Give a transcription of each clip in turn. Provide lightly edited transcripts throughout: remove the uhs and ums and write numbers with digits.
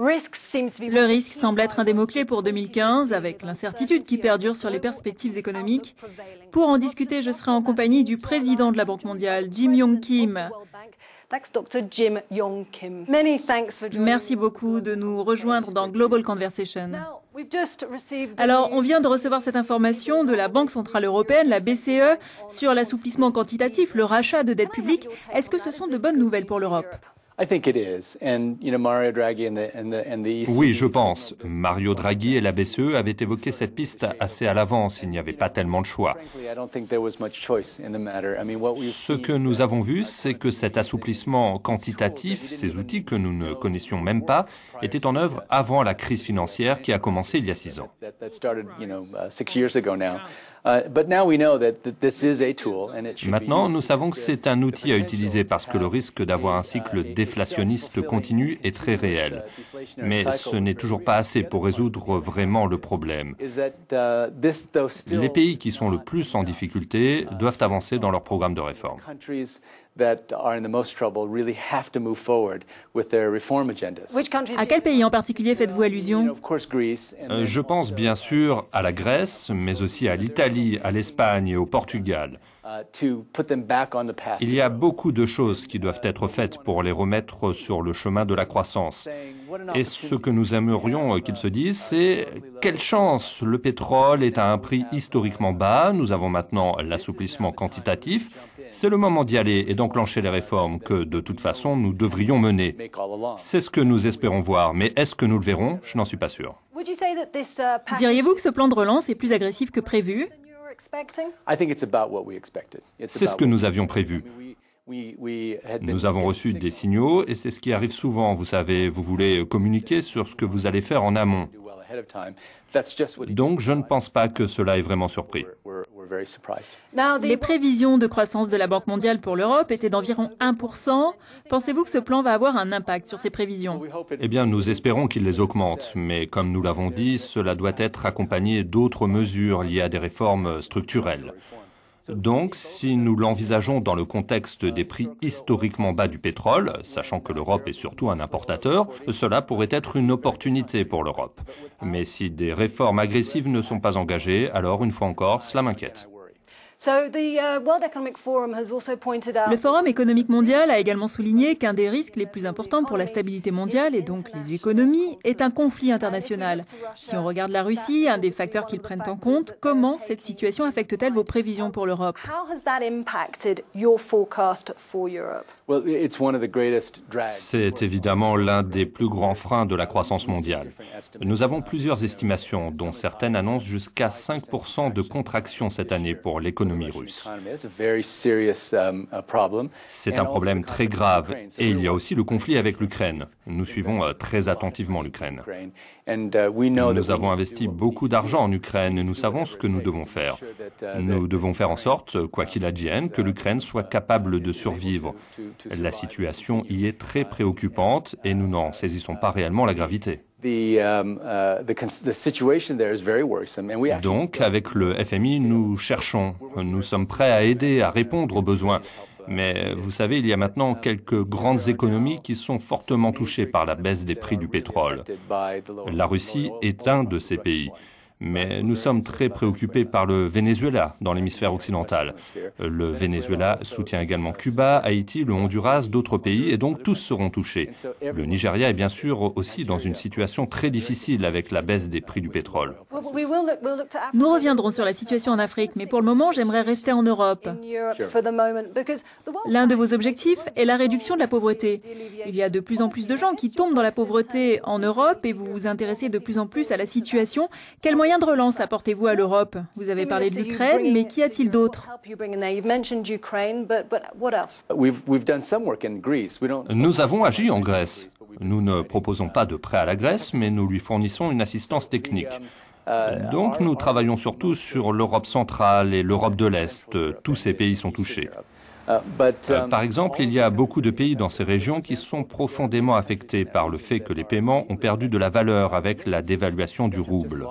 Le risque semble être un des mots-clés pour 2015, avec l'incertitude qui perdure sur les perspectives économiques. Pour en discuter, je serai en compagnie du président de la Banque mondiale, Jim Yong Kim. Merci beaucoup de nous rejoindre dans Global Conversation. Alors, on vient de recevoir cette information de la Banque centrale européenne, la BCE, sur l'assouplissement quantitatif, le rachat de dette publique. Est-ce que ce sont de bonnes nouvelles pour l'Europe ? Oui, je pense. Mario Draghi et la BCE avaient évoqué cette piste assez à l'avance. Il n'y avait pas tellement de choix. Ce que nous avons vu, c'est que cet assouplissement quantitatif, ces outils que nous ne connaissions même pas, étaient en œuvre avant la crise financière qui a commencé il y a 6 ans. Maintenant, nous savons que c'est un outil à utiliser parce que le risque d'avoir un cycle déflationniste continu est très réel. Mais ce n'est toujours pas assez pour résoudre vraiment le problème. Les pays qui sont le plus en difficulté doivent avancer dans leur programme de réforme. À quel pays en particulier faites-vous allusion ? Je pense bien sûr à la Grèce, mais aussi à l'Italie, à l'Espagne et au Portugal. Il y a beaucoup de choses qui doivent être faites pour les remettre sur le chemin de la croissance. Et ce que nous aimerions qu'ils se disent, c'est quelle chance, le pétrole est à un prix historiquement bas, nous avons maintenant l'assouplissement quantitatif, c'est le moment d'y aller et d'enclencher les réformes que, de toute façon, nous devrions mener. C'est ce que nous espérons voir, mais est-ce que nous le verrons ? Je n'en suis pas sûr. Diriez-vous que ce plan de relance est plus agressif que prévu ? C'est ce que nous avions prévu. Nous avons reçu des signaux et c'est ce qui arrive souvent. Vous savez, vous voulez communiquer sur ce que vous allez faire en amont. Donc, je ne pense pas que cela ait vraiment surpris. Les prévisions de croissance de la Banque mondiale pour l'Europe étaient d'environ 1%. Pensez-vous que ce plan va avoir un impact sur ces prévisions ? Eh bien, nous espérons qu'il les augmente. Mais comme nous l'avons dit, cela doit être accompagné d'autres mesures liées à des réformes structurelles. Donc, si nous l'envisageons dans le contexte des prix historiquement bas du pétrole, sachant que l'Europe est surtout un importateur, cela pourrait être une opportunité pour l'Europe. Mais si des réformes agressives ne sont pas engagées, alors, une fois encore, cela m'inquiète. Le Forum économique mondial a également souligné qu'un des risques les plus importants pour la stabilité mondiale, et donc les économies, est un conflit international. Si on regarde la Russie, un des facteurs qu'ils prennent en compte, comment cette situation affecte-t-elle vos prévisions pour l'Europe ? C'est évidemment l'un des plus grands freins de la croissance mondiale. Nous avons plusieurs estimations, dont certaines annoncent jusqu'à 5% de contraction cette année pour l'économie russe. C'est un problème très grave et il y a aussi le conflit avec l'Ukraine. Nous suivons très attentivement l'Ukraine. Nous avons investi beaucoup d'argent en Ukraine et nous savons ce que nous devons faire. Nous devons faire en sorte, quoi qu'il advienne, que l'Ukraine soit capable de survivre. La situation y est très préoccupante et nous n'en saisissons pas réellement la gravité. Donc, avec le FMI, nous cherchons. Nous sommes prêts à aider, à répondre aux besoins. Mais vous savez, il y a maintenant quelques grandes économies qui sont fortement touchées par la baisse des prix du pétrole. La Russie est un de ces pays. Mais nous sommes très préoccupés par le Venezuela dans l'hémisphère occidental. Le Venezuela soutient également Cuba, Haïti, le Honduras, d'autres pays, et donc tous seront touchés. Le Nigeria est bien sûr aussi dans une situation très difficile avec la baisse des prix du pétrole. Nous reviendrons sur la situation en Afrique, mais pour le moment, j'aimerais rester en Europe. L'un de vos objectifs est la réduction de la pauvreté. Il y a de plus en plus de gens qui tombent dans la pauvreté en Europe et vous vous intéressez de plus en plus à la situation. Quels moyens de relance apportez-vous à l'Europe ? Vous avez parlé de l'Ukraine, mais qu'y a-t-il d'autre ? Nous avons agi en Grèce. Nous ne proposons pas de prêt à la Grèce, mais nous lui fournissons une assistance technique. Donc nous travaillons surtout sur l'Europe centrale et l'Europe de l'Est. Tous ces pays sont touchés. Par exemple, il y a beaucoup de pays dans ces régions qui sont profondément affectés par le fait que les paiements ont perdu de la valeur avec la dévaluation du rouble.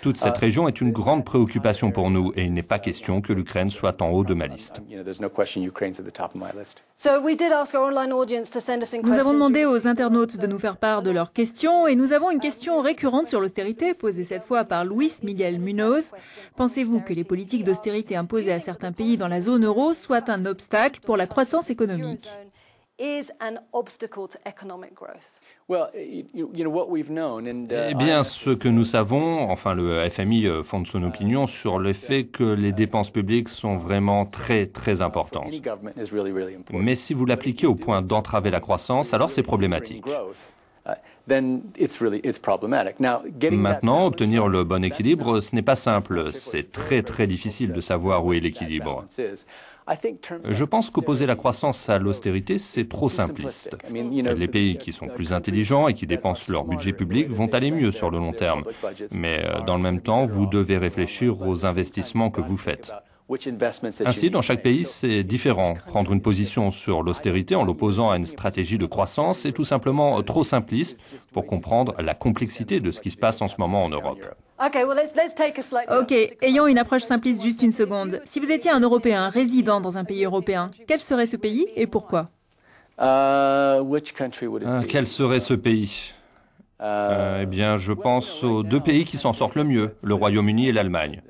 Toute cette région est une grande préoccupation pour nous et il n'est pas question que l'Ukraine soit en haut de ma liste. Nous avons demandé aux internautes de nous faire part de leurs questions et nous avons une question récurrente sur l'austérité, posée cette fois par Luis Miguel Munoz. Pensez-vous que les politiques d'austérité imposées à certains pays dans la zone euro soient un obstacle pour la croissance économique? Eh bien, ce que nous savons, enfin le FMI fonde son opinion sur le fait que les dépenses publiques sont vraiment très, très importantes. Mais si vous l'appliquez au point d'entraver la croissance, alors c'est problématique. Maintenant, obtenir le bon équilibre, ce n'est pas simple. C'est très, très difficile de savoir où est l'équilibre. Je pense qu'opposer la croissance à l'austérité, c'est trop simpliste. Les pays qui sont plus intelligents et qui dépensent leur budget public vont aller mieux sur le long terme. Mais dans le même temps, vous devez réfléchir aux investissements que vous faites. Ainsi, dans chaque pays, c'est différent. Prendre une position sur l'austérité en l'opposant à une stratégie de croissance est tout simplement trop simpliste pour comprendre la complexité de ce qui se passe en ce moment en Europe. Ok, ayons une approche simpliste juste une seconde. Si vous étiez un Européen résident dans un pays européen, quel serait ce pays et pourquoi? Quel serait ce pays? Eh bien, je pense aux deux pays qui s'en sortent le mieux, le Royaume-Uni et l'Allemagne.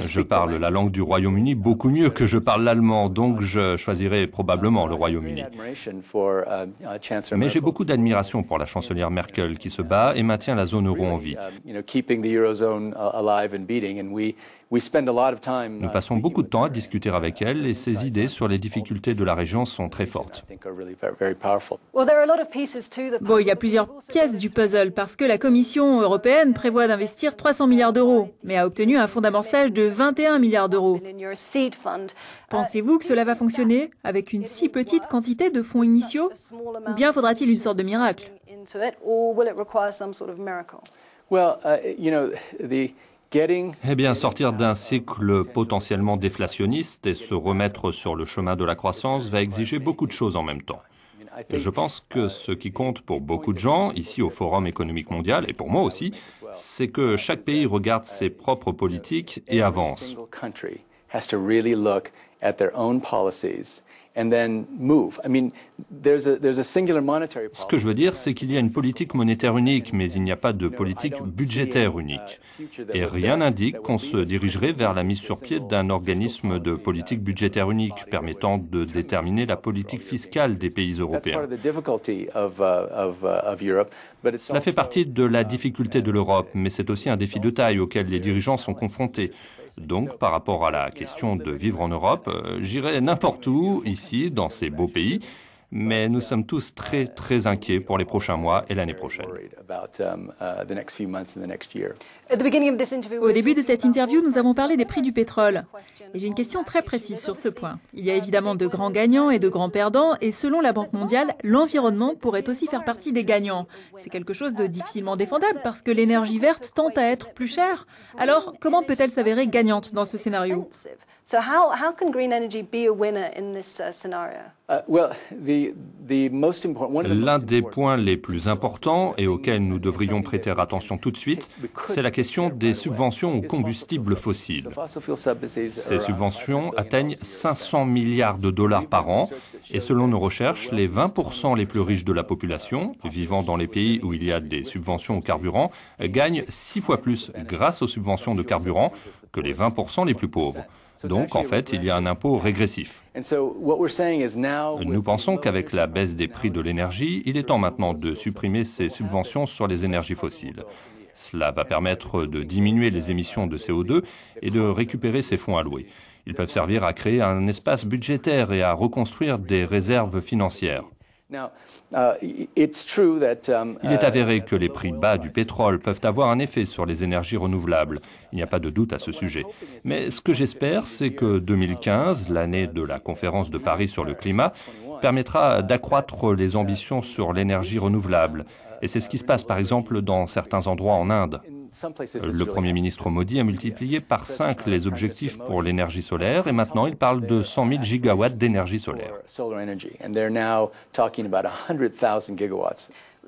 Je parle la langue du Royaume-Uni beaucoup mieux que je parle l'allemand, donc je choisirais probablement le Royaume-Uni. Mais j'ai beaucoup d'admiration pour la chancelière Merkel qui se bat et maintient la zone euro en vie. Nous passons beaucoup de temps à discuter avec elle et ses idées sur les difficultés de la région sont très fortes. Bon, il y a plusieurs pièces du puzzle parce que la Commission européenne prévoit d'investir 300 milliards d'euros, mais a obtenu un fonds d'amorçage de 21 milliards d'euros. Pensez-vous que cela va fonctionner avec une si petite quantité de fonds initiaux? Ou bien faudra-t-il une sorte de miracle? Eh bien, sortir d'un cycle potentiellement déflationniste et se remettre sur le chemin de la croissance va exiger beaucoup de choses en même temps. Je pense que ce qui compte pour beaucoup de gens, ici au Forum économique mondial, et pour moi aussi, c'est que chaque pays regarde ses propres politiques et avance. Ce que je veux dire, c'est qu'il y a une politique monétaire unique, mais il n'y a pas de politique budgétaire unique. Et rien n'indique qu'on se dirigerait vers la mise sur pied d'un organisme de politique budgétaire unique, permettant de déterminer la politique fiscale des pays européens. Cela fait partie de la difficulté de l'Europe, mais c'est aussi un défi de taille auquel les dirigeants sont confrontés. Donc, par rapport à la question de vivre en Europe, j'irai n'importe où, ici, dans ces beaux pays, mais nous sommes tous très, très inquiets pour les prochains mois et l'année prochaine. Au début de cette interview, nous avons parlé des prix du pétrole. Et j'ai une question très précise sur ce point. Il y a évidemment de grands gagnants et de grands perdants, et selon la Banque mondiale, l'environnement pourrait aussi faire partie des gagnants. C'est quelque chose de difficilement défendable parce que l'énergie verte tend à être plus chère. Alors, comment peut-elle s'avérer gagnante dans ce scénario? L'un des points les plus importants et auxquels nous devrions prêter attention tout de suite, c'est la question des subventions aux combustibles fossiles. Ces subventions atteignent 500 milliards de dollars par an et selon nos recherches, les 20% les plus riches de la population, vivant dans les pays où il y a des subventions au carburant, gagnent 6 fois plus grâce aux subventions de carburant que les 20% les plus pauvres. Donc, en fait, il y a un impôt régressif. Nous pensons qu'avec la baisse des prix de l'énergie, il est temps maintenant de supprimer ces subventions sur les énergies fossiles. Cela va permettre de diminuer les émissions de CO2 et de récupérer ces fonds alloués. Ils peuvent servir à créer un espace budgétaire et à reconstruire des réserves financières. Il est avéré que les prix bas du pétrole peuvent avoir un effet sur les énergies renouvelables. Il n'y a pas de doute à ce sujet. Mais ce que j'espère, c'est que 2015, l'année de la conférence de Paris sur le climat, permettra d'accroître les ambitions sur l'énergie renouvelable. Et c'est ce qui se passe par exemple dans certains endroits en Inde. Le Premier ministre Modi a multiplié par 5 les objectifs pour l'énergie solaire et maintenant il parle de 100 000 gigawatts d'énergie solaire.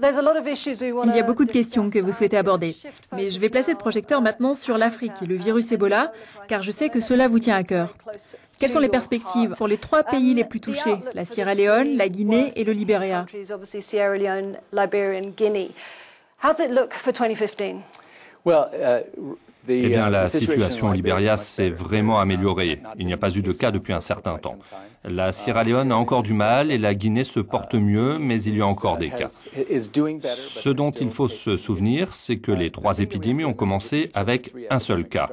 Il y a beaucoup de questions que vous souhaitez aborder, mais je vais placer le projecteur maintenant sur l'Afrique et le virus Ebola, car je sais que cela vous tient à cœur. Quelles sont les perspectives pour les 3 pays les plus touchés, la Sierra Leone, la Guinée et le Libéria? Eh bien, la situation au Libéria s'est vraiment améliorée. Il n'y a pas eu de cas depuis un certain temps. La Sierra Leone a encore du mal et la Guinée se porte mieux, mais il y a encore des cas. Ce dont il faut se souvenir, c'est que les 3 épidémies ont commencé avec un seul cas.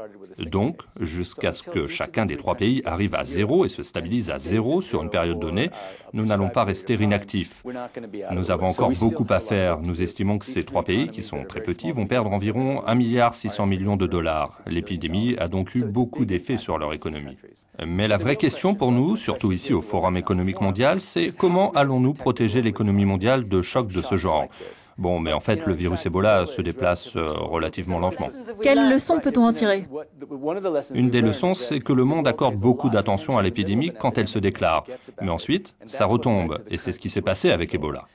Donc, jusqu'à ce que chacun des 3 pays arrive à 0 et se stabilise à 0 sur une période donnée, nous n'allons pas rester inactifs. Nous avons encore beaucoup à faire. Nous estimons que ces 3 pays, qui sont très petits, vont perdre environ 1,6 milliard de dollars. L'épidémie a donc eu beaucoup d'effets sur leur économie. Mais la vraie question pour nous, surtout ici au Forum économique mondial, c'est comment allons-nous protéger l'économie mondiale de chocs de ce genre? Bon, mais en fait, le virus Ebola se déplace relativement lentement. Quelles leçons peut-on en tirer? Une des leçons, c'est que le monde accorde beaucoup d'attention à l'épidémie quand elle se déclare. Mais ensuite, ça retombe. Et c'est ce qui s'est passé avec Ebola.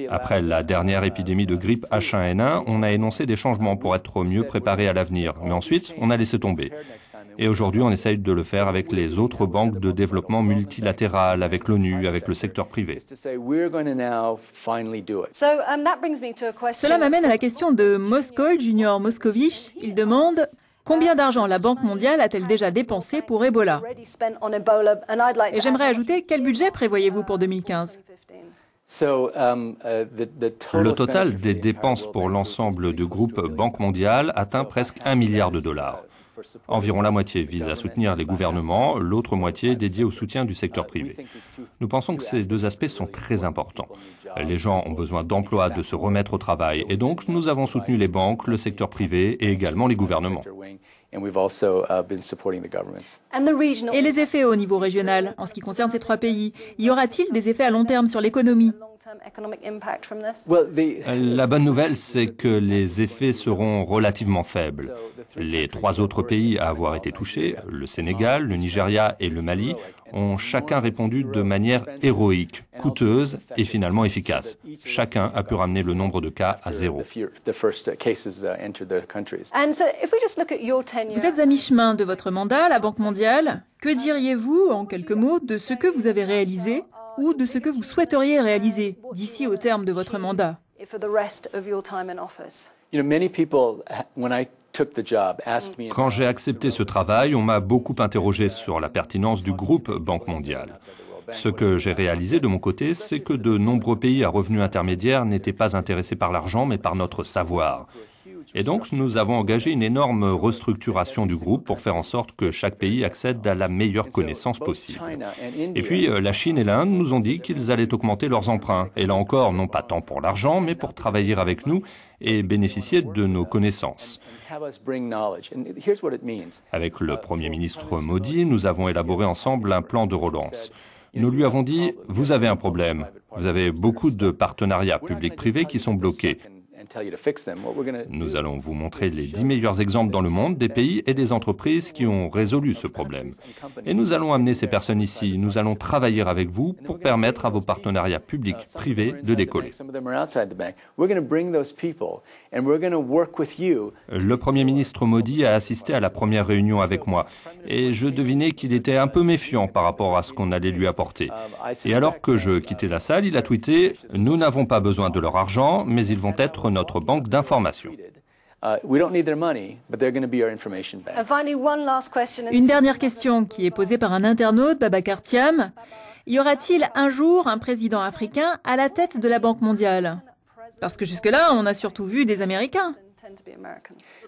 Après la dernière épidémie de grippe H1N1, on a énoncé des changements pour être mieux préparés à l'avenir. Mais ensuite, on a laissé tomber. Et aujourd'hui, on essaye de le faire avec les autres banques de développement multilatérales, avec l'ONU, avec le secteur privé. Cela m'amène à la question de Moskow Junior Moscovich. Il demande: combien d'argent la Banque mondiale a-t-elle déjà dépensé pour Ebola? Et j'aimerais ajouter, quel budget prévoyez-vous pour 2015? Le total des dépenses pour l'ensemble du groupe Banque mondiale atteint presque 1 milliard de dollars. Environ la moitié vise à soutenir les gouvernements, l'autre moitié est dédiée au soutien du secteur privé. Nous pensons que ces 2 aspects sont très importants. Les gens ont besoin d'emploi, de se remettre au travail, et donc nous avons soutenu les banques, le secteur privé et également les gouvernements. Et les effets au niveau régional, en ce qui concerne ces 3 pays, y aura-t-il des effets à long terme sur l'économie? La bonne nouvelle, c'est que les effets seront relativement faibles. Les 3 autres pays à avoir été touchés, le Sénégal, le Nigeria et le Mali, ont chacun répondu de manière héroïque, coûteuse et finalement efficace. Chacun a pu ramener le nombre de cas à 0. Vous êtes à mi-chemin de votre mandat à la Banque mondiale. Que diriez-vous, en quelques mots, de ce que vous avez réalisé ou de ce que vous souhaiteriez réaliser d'ici au terme de votre mandat? Quand j'ai accepté ce travail, on m'a beaucoup interrogé sur la pertinence du groupe Banque mondiale. Ce que j'ai réalisé de mon côté, c'est que de nombreux pays à revenus intermédiaires n'étaient pas intéressés par l'argent, mais par notre savoir. Et donc, nous avons engagé une énorme restructuration du groupe pour faire en sorte que chaque pays accède à la meilleure connaissance possible. Et puis, la Chine et l'Inde nous ont dit qu'ils allaient augmenter leurs emprunts. Et là encore, non pas tant pour l'argent, mais pour travailler avec nous et bénéficier de nos connaissances. Avec le Premier ministre Modi, nous avons élaboré ensemble un plan de relance. Nous lui avons dit, vous avez un problème. Vous avez beaucoup de partenariats publics-privés qui sont bloqués. Nous allons vous montrer les 10 meilleurs exemples dans le monde des pays et des entreprises qui ont résolu ce problème. Et nous allons amener ces personnes ici. Nous allons travailler avec vous pour permettre à vos partenariats publics-privés de décoller. Le Premier ministre Modi a assisté à la première réunion avec moi et je devinais qu'il était un peu méfiant par rapport à ce qu'on allait lui apporter. Et alors que je quittais la salle, il a tweeté « Nous n'avons pas besoin de leur argent, mais ils vont être notre banque d'information. » Une dernière question qui est posée par un internaute, Babacar Thiam. Y aura-t-il un jour un président africain à la tête de la Banque mondiale? Parce que jusque-là, on a surtout vu des Américains.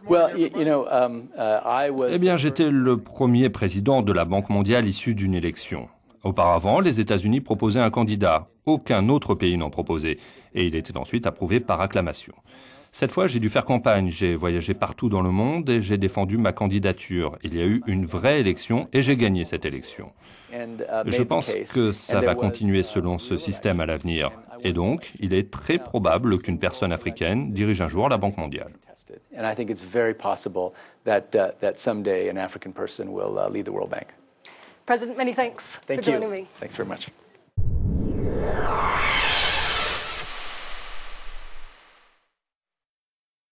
Eh bien, j'étais le premier président de la Banque mondiale issu d'une élection. Auparavant, les États-Unis proposaient un candidat. Aucun autre pays n'en proposait. Et il était ensuite approuvé par acclamation. Cette fois, j'ai dû faire campagne. J'ai voyagé partout dans le monde et j'ai défendu ma candidature. Il y a eu une vraie élection et j'ai gagné cette élection. Je pense que ça va continuer selon ce système à l'avenir. Et donc, il est très probable qu'une personne africaine dirige un jour la Banque mondiale. And I think it's very possible that someday an African person will lead the World Bank. President, many thanks for joining me. Thanks very much.